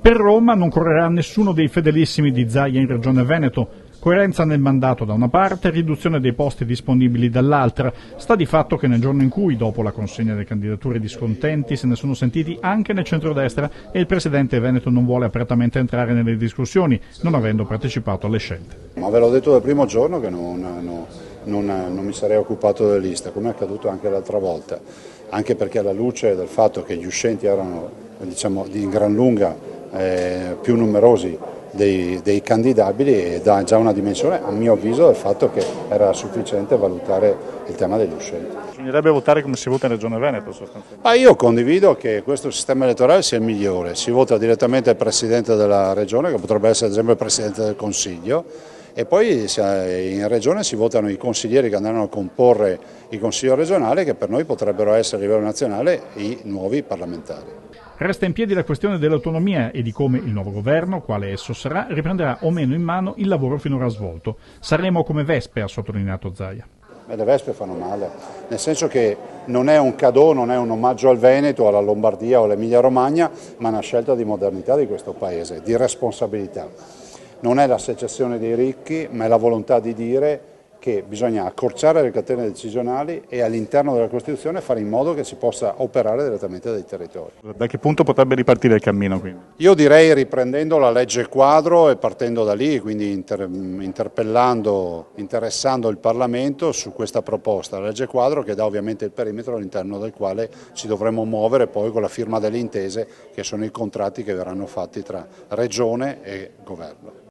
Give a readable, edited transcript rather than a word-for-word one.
Per Roma non correrà nessuno dei fedelissimi di Zaia in Regione Veneto. Coerenza nel mandato da una parte, riduzione dei posti disponibili dall'altra. Sta di fatto che nel giorno in cui, dopo la consegna delle candidature discontenti, se ne sono sentiti anche nel centrodestra e il presidente veneto non vuole apertamente entrare nelle discussioni, non avendo partecipato alle scelte. Ma ve l'ho detto dal primo giorno che non mi sarei occupato delle liste, come è accaduto anche l'altra volta, anche perché alla luce del fatto che gli uscenti erano di gran lunga più numerosi dei candidabili, e dà già una dimensione, a mio avviso, del fatto che era sufficiente valutare il tema degli uscenti. Bisognerebbe votare come si vota in Regione Veneto sostanzialmente. Io condivido che questo sistema elettorale sia il migliore, si vota direttamente al Presidente della Regione, che potrebbe essere ad esempio il Presidente del Consiglio, e poi in Regione si votano i consiglieri che andranno a comporre il Consiglio regionale, che per noi potrebbero essere a livello nazionale i nuovi parlamentari. Resta in piedi la questione dell'autonomia e di come il nuovo governo, quale esso sarà, riprenderà o meno in mano il lavoro finora svolto. Saremo come vespe, ha sottolineato Zaia. Le vespe fanno male, nel senso che non è un cadeau, non è un omaggio al Veneto, alla Lombardia o all'Emilia Romagna, ma una scelta di modernità di questo Paese, di responsabilità. Non è la secessione dei ricchi, ma è la volontà di dire che bisogna accorciare le catene decisionali e all'interno della Costituzione fare in modo che si possa operare direttamente dai territori. Da che punto potrebbe ripartire il cammino quindi? Io direi riprendendo la legge quadro e partendo da lì, quindi interessando il Parlamento su questa proposta, la legge quadro che dà ovviamente il perimetro all'interno del quale ci dovremo muovere poi con la firma delle intese, che sono i contratti che verranno fatti tra Regione e Governo.